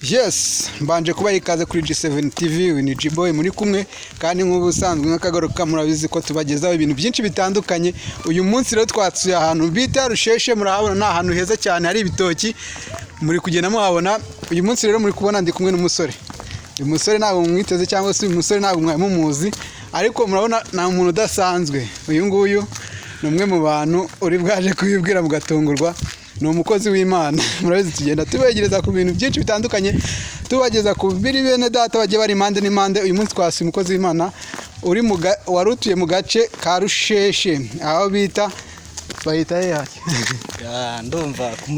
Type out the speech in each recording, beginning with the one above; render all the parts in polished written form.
Yes, mbanje kuba ikaze kuri G7 TV ni G-Boy muri kumwe kandi nk'ubusanzwe nk'akagaruka murabizi ko tubagezaho ibintu byinshi bitandukanye. Uyu munsi rero twatsuye ahantu bita Rusheshe, murahabona ni ahantu heza cyane hari ibitoki muri kugenda muhabona. Uyu munsi rero muri kubona ndi kumwe n'umusore. Uyu musore ntabwo mwiteze cyangwa se uyu musore ntabwo mwamumuzi, ariko murabona nta muntu udasanzwe. Uyu nguyu ni umwe mu bantu uri bwaje kubibwira mugatungurwa. Ni umukozi w'Imana. Murabizi tugenda tubegereza ku bintu byinshi bitandukanye, tubageza ku biri bene data bagiye bari impande n'impande. Uyu munsi twasuye umukozi w'Imana warutuye mu gace ka Rusheshe, aho bita bahita yaki ndumva ku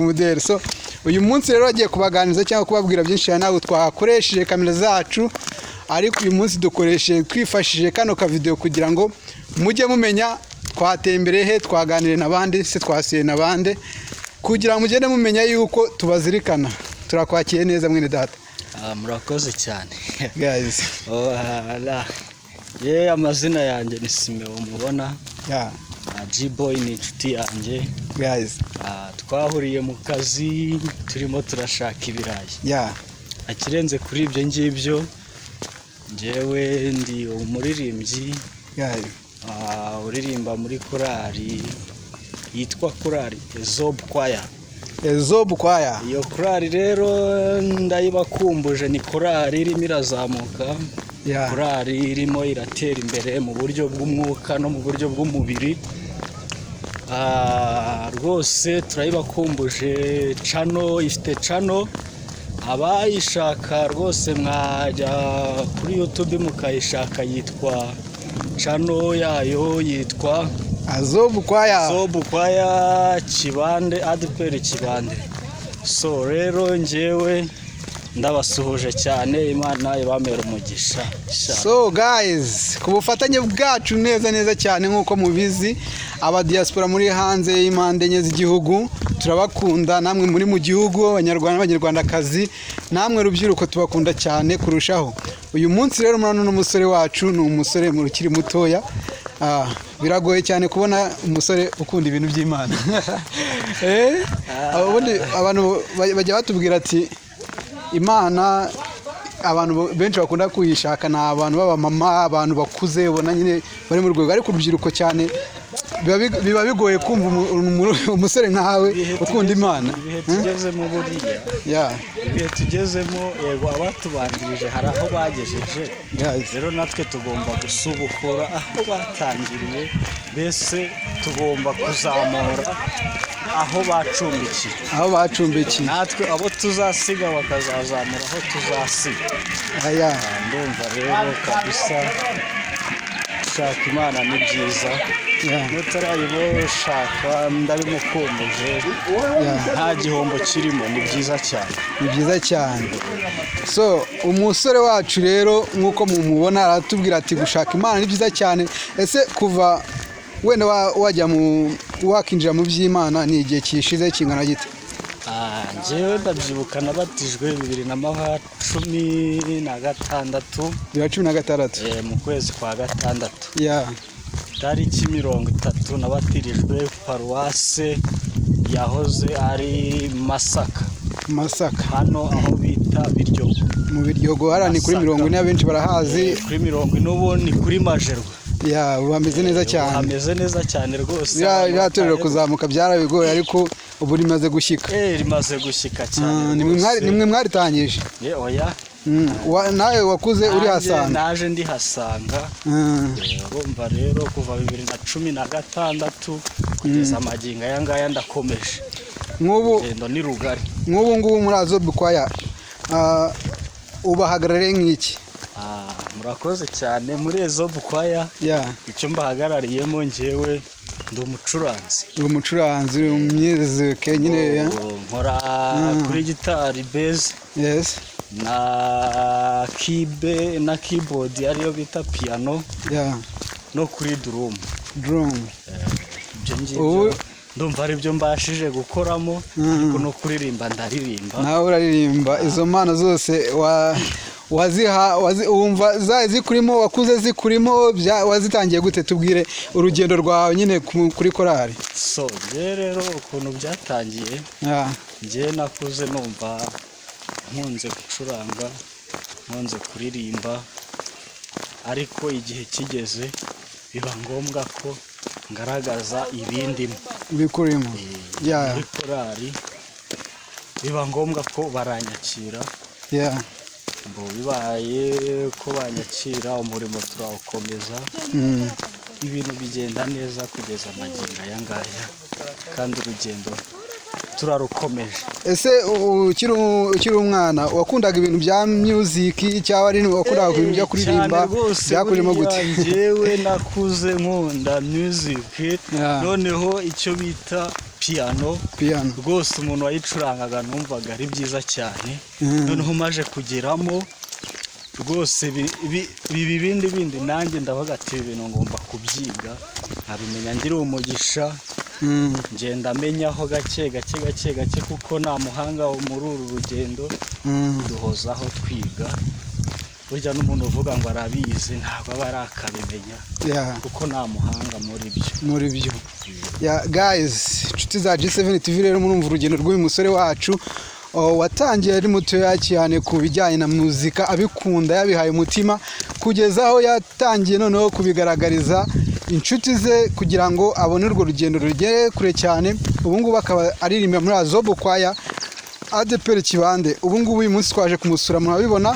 muderi. So uyu munsi rero agiye kubaganiriza cyangwa kubabwira byinshi cyane. Ntabwo twakoresheje kamera zacu, ariko uyu munsi dukoresheje twifashishije kano ka video kugira ngo mujye mumenya twatembere he, twaganire n'abandi se, twasuye n'abandi kugira ngo mugende mumenya yuko tubazirikana. Turakwakiye neza mwene data. Murakoze cyane guys. Amazina yanjye ni Simeon mubona. G-Boy ni inshuti yanjye guys. Twahuriye mu kazi turimo turashaka ibirayi. Akirenze kuri ibyo ngibyo, njyewe ndi umuririmbyi uririmba muri korali yitwa korali Ezob Choir. Iyo korali rero ndayibakumbuje, ni korali irimo irazamuka, korali irimo iratera imbere mu buryo bw'umwuka no mu buryo bw'umubiri. Rwose turayibakumbuje. Channel ifite channel, abayishaka rwose mwajya kuri YouTube mukayishaka, yitwa channel yayo yitwa Ezob Choir Kibande, ADPR Kibande. So rero njyewe ndabasuhuje cyane, Imana ibamera umugisha. So guys, ku bufatanye bwacu neza cyane nk'uko mubizi, aba diaspora muri hanze y'impande enye z'igihugu turabakunda, namwe muri mu gihugu abanyarwandakazi, namwe rubyiruko tubakunda cyane kurushaho. Uyu munsi rero murano n'umusore wacu, ni umusore mu rukiri mutoya. Biragoye cyane kubona umusore ukunda ibintu by'Imana. Abantu bajya batubwira ati Imana, abantu benshi bakunda kuyishaka ni abantu b'abamama, abantu bakuze ubona nyine bari mu rwego, ariko urubyiruko cyane biba bigoye kumva umusore nkawe ukunda Imana. Ibihe tugezemo buriya, ibihe tugezemo, yego abatubanjirije hari aho bagejeje, rero natwe tugomba gusubukura aho batangiriye, mbese tugomba kuzamura aho bacumbikiye, natwe abo tuzasiga bakazazamura aho tuzasiga. Ndumva rero kabisa gushaka Imana ni byiza, mutarayibashaka ndabimukumbuje, nta gihombo kirimo, ni byiza cyane. So umusore wacu rero nk'uko mumubona aratubwira ati gushaka Imana ni byiza cyane. Ese kuva wenda wakinjira mu by'Imana ni igihe kishize kingana gite? Njyewe ndabyibuka nabatijwe 2016 mu kwezi kwa gatandatu, tariki 30 nabatirijwe paruwase yahoze ari Masaka, hano aho bita Biryogo. Mu Biryogo harani kuri 40 abenshi barahazi, kuri 40 n'ubu ni kuri Majerwa. Bameze neza cyane. Bameze neza cyane rwose. Biratorero kuzamuka byarabigoye, ariko ubu rimaze gushyika. Rimaze gushyika cyane. Nimwe mwaritangije? Oya. Nawe wakuze uri hasanga? Naje ndi hasanga. Urumva rero kuva 2016 kugeza amagingo aya ngaya ndakomeje. Ngendo ni rugari. Ngubu muri Ezob Choir ubahagarariye nk'iki? Murakoze cyane. Muri Ezob Choir icyo mbahagarariyemo njyewe ndi umucuranzi. Umwizeke nyine nkora kuri gitari bass na keyboard ariyo bita piano, no kuri drum. Ibyo ngibyo ndumva ari byo mbashije gukoramo, ariko no kuririmba ndaririmba. Nawe uraririmba? Izo mpano zose wumva zikurimo, wakuze zikurimo, wazitangiye gute? Tubwire urugendo rwawe nyine kuri korali. So rero ukuntu byatangiye, njye nakuze numva nkunze gucuranga, nkunze kuririmba, ariko igihe kigeze biba ngombwa ko ngaragaza ibindimo bikurimo muri korali, biba ngombwa ko baranyakira. Ngo bibaye ko banyakira, umurimo turawukomeza, ibintu bigenda neza kugeza amagingo aya ngaya, kandi urugendo turarukomeje. Ese ukiri umwana wakundaga ibintu bya music cyangwa ari wakundaga ibintu byo kuririmba? Byakurimo gute? Njyewe nakuze nkunda music, noneho icyo bita piano rwose umuntu wayicurangaga numvaga ari byiza cyane, noneho maje kugeramo rwose bindi nanjye ndavuga ati ibintu ngomba kubyiga nkabimenya, ngira umugisha ngenda amenyaho gake kuko nta muhanga wo muri uru rugendo, duhozaho twiga. Burya n'umuntu uvuga ngo arabizi ntabwo aba arakabimenya, kuko nta muhanga muri byo. Guys, inshuti za G7 TV rero murumva urugendo rw'uyu musore wacu watangiye ari mutoya cyane ku bijyanye na muzika, abikunda yabihaye umutima, kugeza aho yatangiye noneho kubigaragariza inshuti ze kugira ngo abone urwo rugendo rugere kure cyane. Ubu ngubu akaba aririmba muri Azobo Choir ADPR Kibande. Ubu ngubu uyu munsi twaje kumusura, murabibona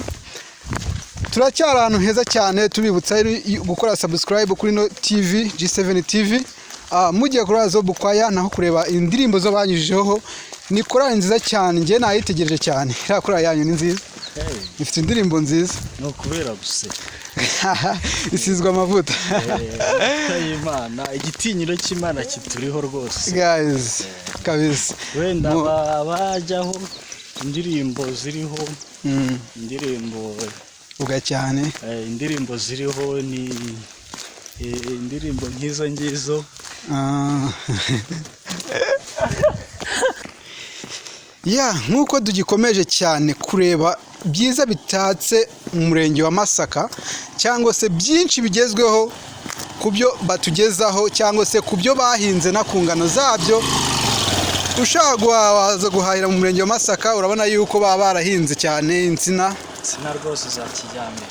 turacyari ahantu heza cyane, tubibutsa gukora subscribe kuri no TV G7 TV, mugiye kuri Azobo Choir naho kureba indirimbo zo banyujijeho. Ni korali nziza cyane, njye nayitegereje cyane, iriya korali yanyu ni nziza, ifite indirimbo nziza. No kubera guse isizwe amavuta y'Imana, igitinyiro cy'Imana kituriho rwose guys, kabisa. Wenda bajyaho indirimbo ziriho, indirimbo uga cyane, indirimbo ziriho ni indirimbo nk'izo ngizo. Nk'uko tugikomeje cyane kureba byiza bitatse mu murenge wa Masaka, cyangwa se byinshi bigezweho ku byo batugezaho, cyangwa se ku byo bahinze na ku ngano zabyo. Ushaka waza guhahira mu murenge wa Masaka, urabona yuko baba barahinze cyane insina rwose za kijyambere.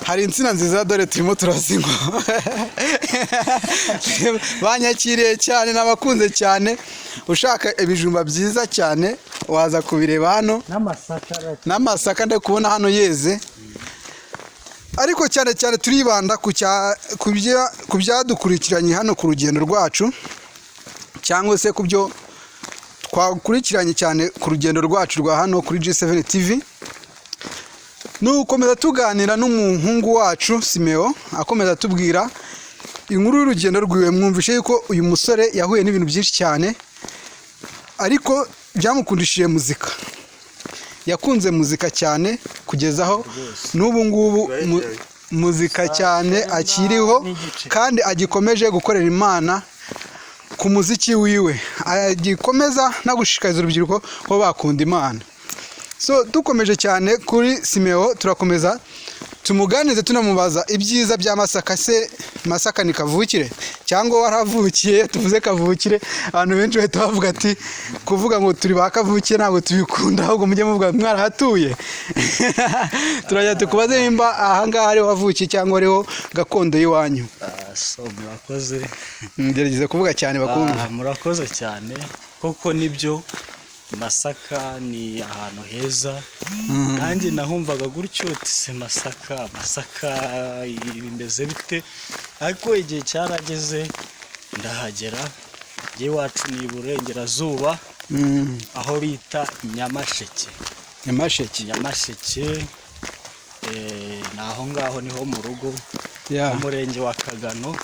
Hari insina nziza, dore turimo turazinywa. Banyakiriye cyane, nabakunze cyane. Ushaka ibijumba byiza cyane waza kubireba hano, n'amasaka ndi kubona hano yeze. Ariko cyane cyane turibanda ku byadukurikiranye hano ku rugendo rwacu, cyangwa se ku byo twakurikiranye cyane ku rugendo rwacu rwa hano kuri G7 TV. Nukomeza tuganira n'umuhungu wacu Simeo, akomeza tubwira inkuru y'urugendo rwiwe. Mwumvishe yuko uyu musore yahuye n'ibintu byinshi cyane, ariko byamukundishije muzika. Yakunze muzika cyane kugezaho n'ubu ngubu muzika cyane akiriho, kandi agikomeje gukorera Imana ku muziki wiwe, agikomeza no gushishikariza urubyiruko ko bakunda Imana. So dukomeje cyane kuri Simeo, turakomeza tumuganize tunamubaza ibyiza bya Masaka. Se Masaka ni kavukire cyangwa waravukiye? Tuvuze kavukire, abantu benshi bahita bavuga ati kuvuga ngo turi bakavukire ntabwo tubikunda, ahubwo mujye muvuga mwarahatuye. Turajya tukubaze nimba aha ngaha ariho wavukiye cyangwa ariho gakondo y'iwanyu. So murakoze, ngerageza kuvuga cyane bakunda. Murakoze cyane, koko nibyo Masaka ni ahantu heza, nanjye nahumvaga gutyo se Masaka bimeze bite, ariko igihe cyarageze ndahagera. Njye wacu ni Iburengerazuba, aho bita Nyamasheke. Naho ngaho niho mu rugo, umurenge wa Kagano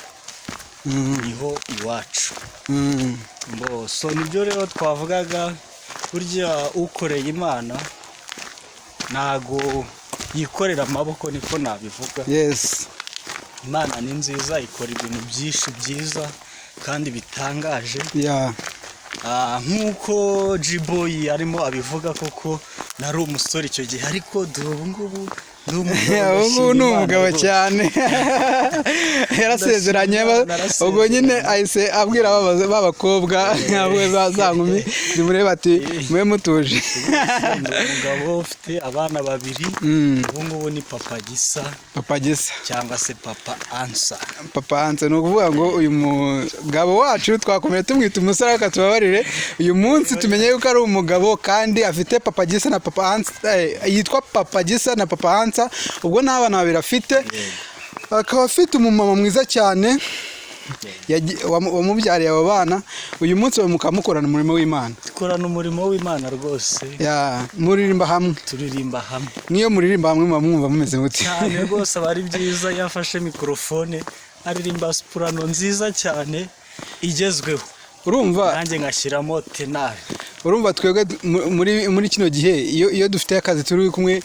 niho iwacu. So nibyo rero twavugaga, burya ukoreye Imana ntago yikorera amaboko, niko nabivuga. Imana ni nziza, ikora ibintu byinshi byiza kandi bitangaje. Nk'uko G-Boy arimo abivuga, koko nari umusore icyo gihe, ariko dore ubu ngubu ubu ni umugabo cyane yarasezeranye ubwo nyine ahise abwira b'abakobwa ntabwo za nkumi zimureba ati mwe mutuje. umugabo ufite abana babiri ubu ngubu ni Papa Gisa cyangwa se Papa Ansa. Ni ukuvuga ngo uyu mugabo wacu twakomeye tumwita umusore akatubabarire uyu munsi tumenye yuko ari umugabo kandi afite Papa Gisa na Papa Ansa, yitwa Papa Gisa na Papa Ansa. Ubwo n'abana babiri afite akaba afite umumama mwiza cyane wamubyariye abo bana. Uyu munsi mukamukorana umurimo w'Imana. Dukorana umurimo w'Imana rwose. Muririmba hamwe. Turirimba hamwe. Niyo muririmba hamwe mwumva mumeze muti. Cyane rwose abari byiza yafashe mikrofone aririmba soprano nziza cyane igezweho. Urumva nanjye ngashyiramo tenari. Urumva twebwe muri kino gihe iyo dufite akazi turi kumwe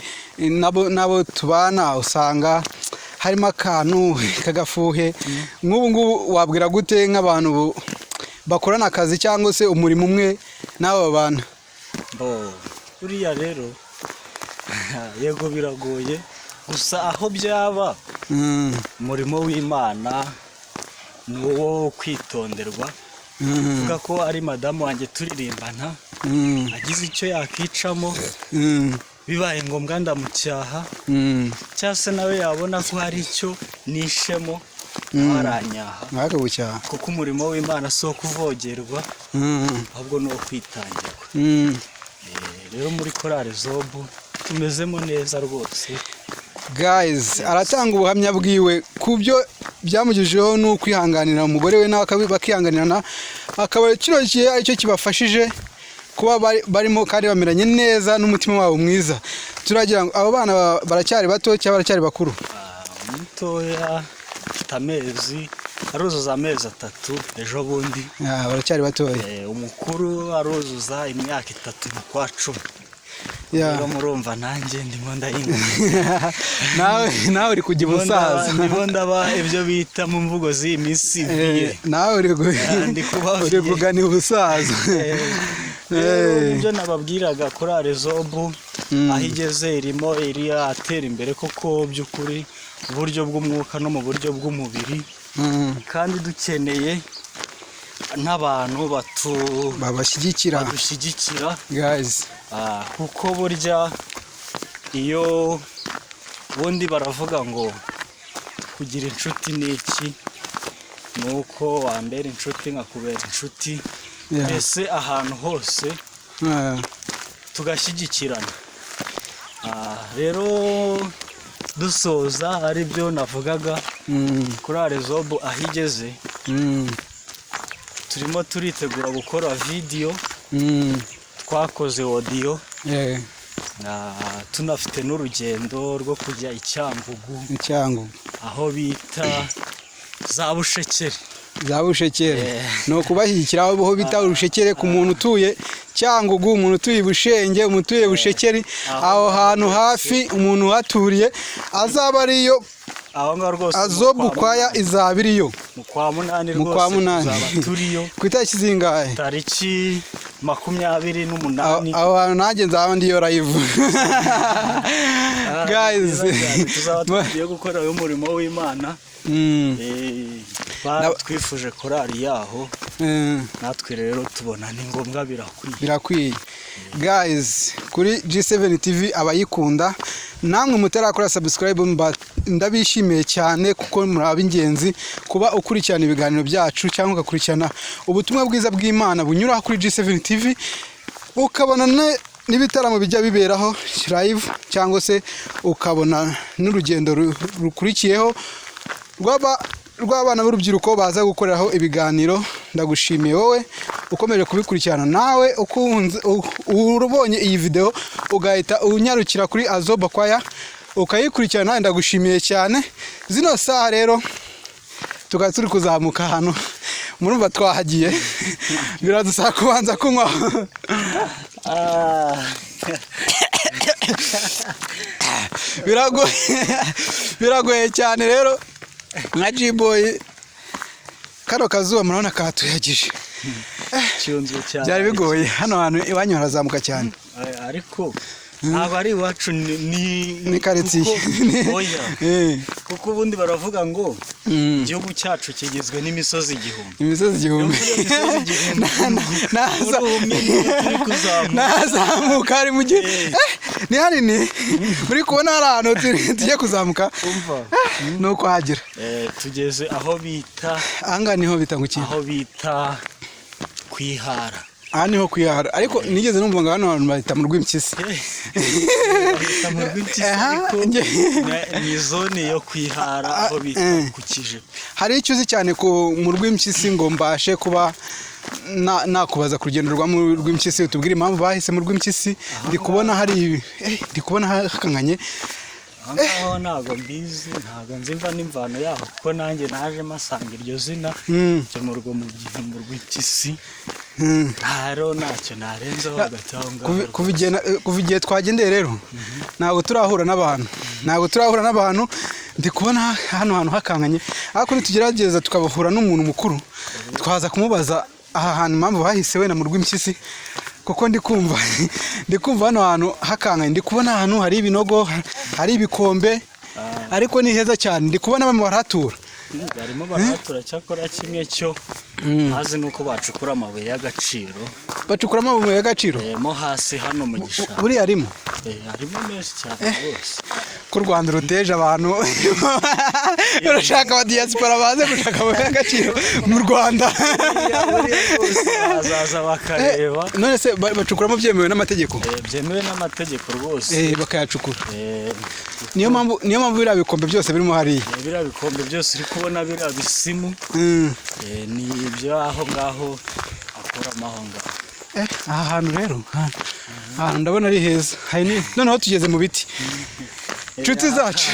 nabo tubana usanga harimo akantu kagafuhe. Nk'ubu ngubu wabwira gute nk'abantu bakorana akazi cyangwa se umurimo umwe n'abo bana? Uriya rero yego biragoye gusa aho byaba umurimo w'Imana ni uwo kwitonderwa. Vuga ko ari madamu wanjye turirimbana agize icyo yakicamo bibaye ngombwa ndamucyaha cyangwa se nawe yabona ko hari icyo nishemo aranyaha kuko umurimo w'Imana si uwo kuvogerwa ahubwo ni uwo kwitangirwa. Rero muri korali Zobu tumezemo neza rwose. Guys, aratanga ubuhamya bwiwe ku byo byamugejejeho no kwihanganira umugore we nawe bakihanganirana, akaba kino gihe aricyo kibafashije kuba barimo kandi bameranye neza n'umutima wabo mwiza. Turagira ngo abo bana baracyari bato cyangwa baracyari bakuru? Mutoya afite amezi aruzuza amezi 3 ejo bundi. Baracyari batoya. Umukuru aruzuza imyaka 3 mu kwa 10. Rero murumva nanjye ndimo ndahinga. nawe uri kujya ubusaza. Ndimo ndaba ibyo bita mu mvugo z'imisi. Nawe uri kugana ubusaza. Ibyo nababwiraga korali Zobu aho igeze irimo atera imbere koko by'ukuri uburyo bw'umwuka no mu buryo bw'umubiri, kandi dukeneye n'abantu babashyigikira guys. Kuko burya iyo bundi baravuga ngo kugira inshuti ni iki, ni uko wambera inshuti nkakubera inshuti, mbese ahantu hose tugashyigikirana. Rero dusoza ari byo navugaga korali Zobu aho igeze, turimo turitegura gukora video, twakoze audio, tunafite n'urugendo rwo kujya Icyangugu aho bita za Bushekere. No kubashyigikira aho bita Urushekere ku muntu utuye Cyangugu, umuntu utuye Bushenge, umuntu utuye Bushekeri, aho hantu hafi umuntu haturiye azaba ariyo. Aho ngaho rwose Zobu kwaya izaba iriyo mu kwa 8 rwose tuzaba turiyo ku itariki zingahe? Tariki 28. Aho hantu nanjye nzaba ndiyo live. Guys, tuzaba tugiye gukora uyu murimo w'Imana. Twifuje korali yaho, natwe rero tubona ni ngombwa birakwiye. Guys, kuri G7 TV abayikunda namwe mutarakora subscribe ndabishimiye cyane kuko muri ingenzi kuba ukurikirana ibiganiro byacu cyangwa ugakurikirana ubutumwa bwiza bw'Imana bunyura kuri G7 TV, ukabona n'ibitaramo bijya biberaho live cyangwa se ukabona n'urugendo rukurikiyeho rw'abana b'urubyiruko baza gukoreraho ibiganiro. Ndagushimiye wowe ukomeje kubikurikirana, nawe urubonye iyi video ugahita unyarukira kuri Zobu kwaya ukayikurikirana. Ndagushimiye cyane. Zino saha rero tukaba turi kuzamuka hano, murumva twahagiye biradusaba kubanza kunywa. Biragoye cyane rero nka G-Boy, kano kazuba murabona katuyagije. Byari bigoye hano hantu iwanyu harazamuka cyane, ariko ntabwo ari iwacu ni karitsiye oya kuko ubundi baravuga ngo igihugu cyacu kigizwe n'imisozi igihumbi. Imisozi igihumbi nazamuka ari mu gihe ni hanini muri kubona hari ahantu tujye kuzamuka nuko hagera tugeze aho bita ahangaha niho bita ngo iki aho bita kwihara. aha niho kwihara ariko nigeze numva ngo hano hantu bahita mu Rw'impyisi ni zone yo kwihara aho bita ku Kijepe. hari icyo uzi cyane mu Rw'impyisi ngo mbashe kuba nakubaza ku rugendo rwa mu Rw'impyisi utubwire impamvu bahise mu Rw'impyisi ndi kubona hakanganye aho ntabwo mbizi ntabwo nzi imva n'imvano yaho kuko nanjye naje masanga iryo zina ry'umurwa mu Rw'impyisi rero ntacyo narenzaho hagati aho ngaho. kuva igihe twagendeye rero ntabwo turahura n'abantu ndi kubona hano hantu hakanganye ariko nitugerageza tukabahura n'umuntu mukuru twaza kumubaza aha hantu impamvu bahise wenda mu Rw'impyisi kuko ndi kumva hano hantu hakanganye ndi kubona ahantu hari ibinogo hari ibikombe ariko ni heza cyane ndi kubona bamwe barahatura barimo barahatura cyakora kimwe cyo hazi nuko bacukura amabuye y'agaciro mo hasi hano mu gishanga buri harimo menshi cyane rwose ko u Rwanda ruteje abantu urashaka aba diaspora baze gushaka amabuye y'agaciro mu Rwanda bazaza bakareba none se bacukuramo byemewe n'amategeko byemewe n'amategeko rwose bakayacukura niyo mpamvu biriya bikombe byose birimo hariya biriya bikombe byose uri kubona biriya bisimu ni ibyo aho ngaho akoramo aho ngaho aha hantu rero ahantu ndabona ari heza noneho tugeze mu biti inshuti zacu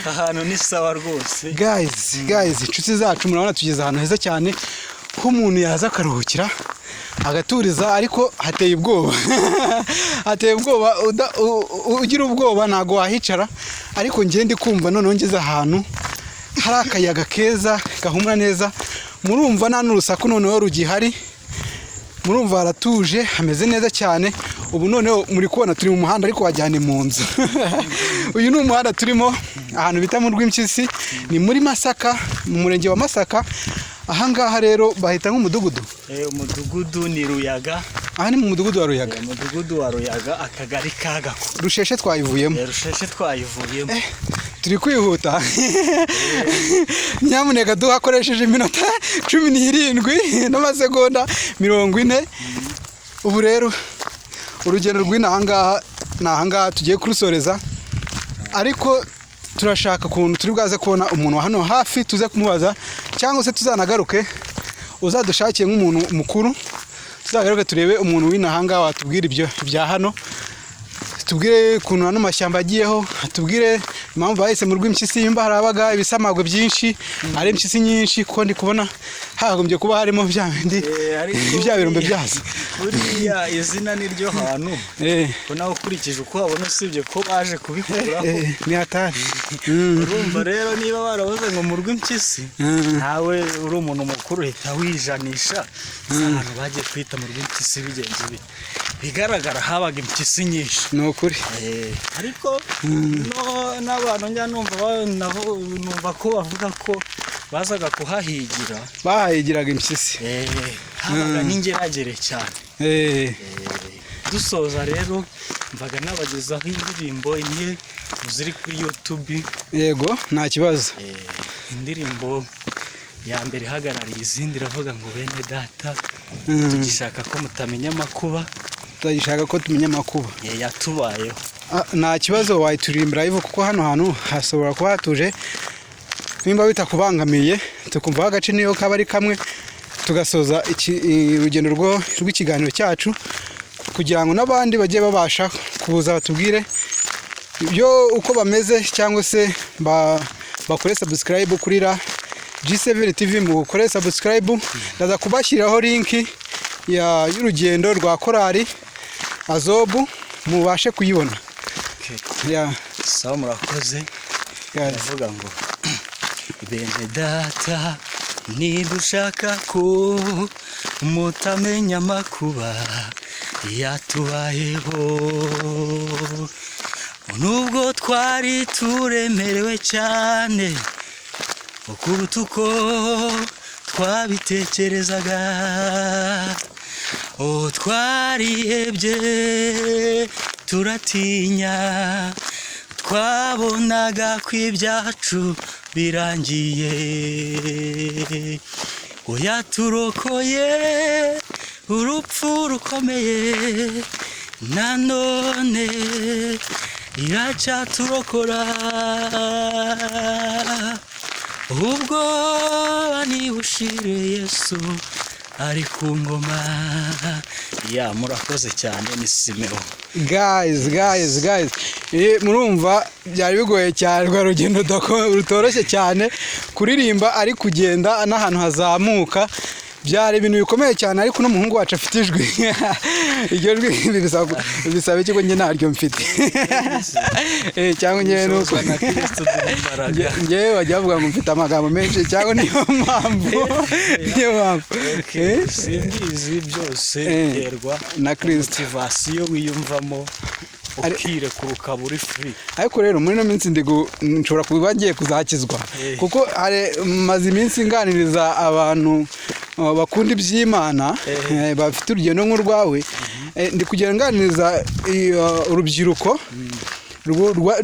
ahantu ni sawa rwose guys inshuti zacu murabona tugeze ahantu heza cyane ho umuntu yaza akaruhukira agaturiza ariko hateye ubwoba ugira ubwoba ntago wahicara ariko njye ndi kumva noneho ngeze ahantu hari akayaga keza gahumura neza murumva nta n'urusaku noneho rugihari murumva haratuje hameze neza cyane ubu noneho muri kubona turi mu muhanda ariko wajyane mu nzu uyu ni umuhanda turimo ahantu bita mu Rw'impyisi ni muri Masaka mu murenge wa Masaka ahangaha rero bahita nk'umudugudu umudugudu ni Ruyaga aha ni mu mudugudu wa Ruyaga umudugudu wa Ruyaga akagari ka Gako Rusheshe twayivuyemo turi kwihuta nyamuneka duhakoresheje iminota 17 n'amasegonda 40 ubu rero urugendo rw'inahangaha tugiye kurusoreza ariko turashaka ukuntu turi bwaze kubona umuntu wa hano hafi tuze kumubaza cyangwa se tuzanagaruke uzadushakiye nk'umuntu mukuru tuzagaruke turebe umuntu w'inahangaha watubwira ibyo bya hano tubwire ukuntu hano mashyamba agiyeho tubwire impamvu bahise mu Rw'impyisi imba harabaga ibisamagwe byinshi ari impyisi nyinshi kuko ndi kubona hagombye kuba harimo bya bindi bya birombe byazo buriya izina niryo hantu ko nawe ukurikije uko wabona usibye ko baje kubikuraho ni hatari urumva rero niba baravuze ngo mu Rw'impyisi nawe uri umuntu mukuru uhita wijanisha abantu bagiye kwita mu Rw'impyisi bigenze bigaragara habaga impyisi nyinshi ni ukuri ariko n'abantu njya numva ko bavuga ko bazaga bahigiraga impyisi habaga n'ingeragere cyane dusoza rero mvaga nabagezaho indirimbo imwe ziri kuri YouTube yego nta kibazo indirimbo ya mbere ihagarariye izindi iravuga ngo bene data tugishaka ko mutamenya amakuba tutagishaka ko tumenya amakuba yatubayeho nta kibazo wayiturimbira live kuko hano hantu hasobora kuba hatuje nimba bitakubangamiye tukumva agace niyo kaba ari kamwe tugasoza urugendo rw'ikiganiro cyacu kugira ngo n'abandi bagiye babasha kubuza batubwire ibyo uko bameze cyangwa se bakore subscribe kuri G7 TV mu gukore subscribe ndaza kubashyiraho link y'urugendo rwa korali Azobu mubashe kuyibona sawa murakoze ndavuga ngo bene data nidushaka ko mutamenya amakuba yatubayeho nubwo twari turemerewe cyane kuruta uko twabitekerezaga, twarihebye turatinya, twabonaga ko ibyacu birangiye, yaturokoye urupfu rukomeye, nanone iracyaturokora, ubwo nibushire Yesu ari ku ngoma. Murakoze cyane, ni Simeo. Guys, murumva byari bigoye cyane, rwa rugendo rutoroshye cyane kuririmba ari kugenda n'ahantu hazamuka, byari ibintu bikomeye cyane, ariko n'umuhungu wacu afite ijwi iryo jwi bisaba ikigo njye naryo mfite cyangwa njyewe nuko njyewe bajya bavuga ngo mfite amagambo menshi, cyangwa niyo mpamvu simbizi byose biterwa na Kristo, motivasiyo wiyumvamo ukirekura ukaba uri free. Ariko rero muri no minsi nshobora kuba ngiye kuzakizwa, kuko maze iminsi nganiriza abantu bakunda iby'Imana bafite urugendo nk'urwawe, ndi kugenda nganiriza urubyiruko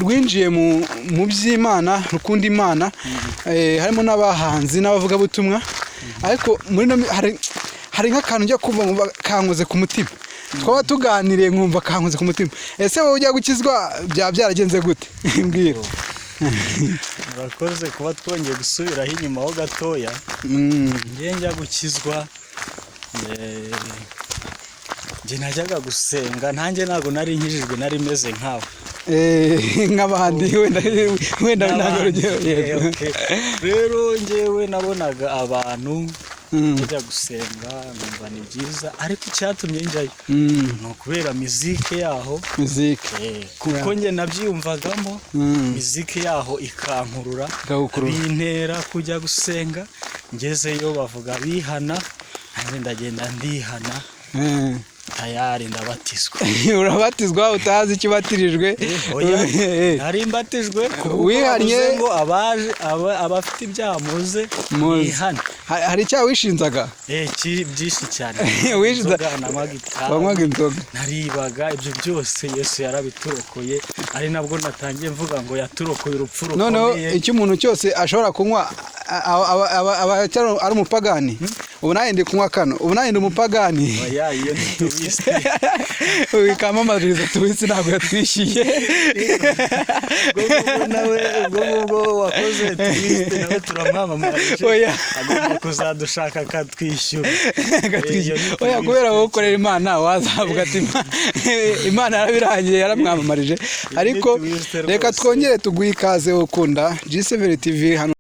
rwinjiye mu by'Imana, rukunda Imana, harimo n'abahanzi n'abavugabutumwa, ariko muri no hari nk'akantu njya kumva kankoze ku mutima, twaba tuganiriye nkumva kankoze ku mutima. Ese wowe ujya gukizwa byaragenze gute? Mbwira. Murakoze kuba twongeye gusubiraho inyuma ho gatoya. Njya gukizwa, njye najyaga gusenga, nanjye ntabwo nari nkijijwe, nari meze nkawe nk'abandi wenda ntabwo rugero. Rero njyewe nabonaga abantu njya gusenga numva ni byiza, ariko icyatumye njyayo ni ukubera mizike yaho, kuko njye nabyiyumvagamo, mizike yaho ikankurura, bintera kujya gusenga. Ngezeyo bavuga bihana, nanjye ndagenda ndihana, tayari ndabatizwa. Urabatizwa utazi icyo batirijwe? Nari mbatijwe, wihannye ngo abafite ibyaha muze mwihane. Hari icyaha wishinzaga? Byinshi cyane. Wanywaga inzoga, naribaga, ibyo byose Yesu yarabiturokoye, ari nabwo natangiye mvuga ngo yaturokoye urupfu rukomeye. Noneho icyo umuntu cyose ashobora kunywa aba ari umupagani. Ubu nawe ndi kunywa kano, ubu nawe ndi umupagani. Iyo ni tuwiste. Wikamamariza tuwiste ntabwo yatwishyuye. Ubwo wakoze tuwiste nawe turamwamamarije, agomba kuzadushaka akatwishyura. Kubera wowe ukorera Imana wazavuga ati Imana yarabirangiye, yaramwamamarije. Ariko reka twongere tuguhe ikaze ukunda G7 TV hano.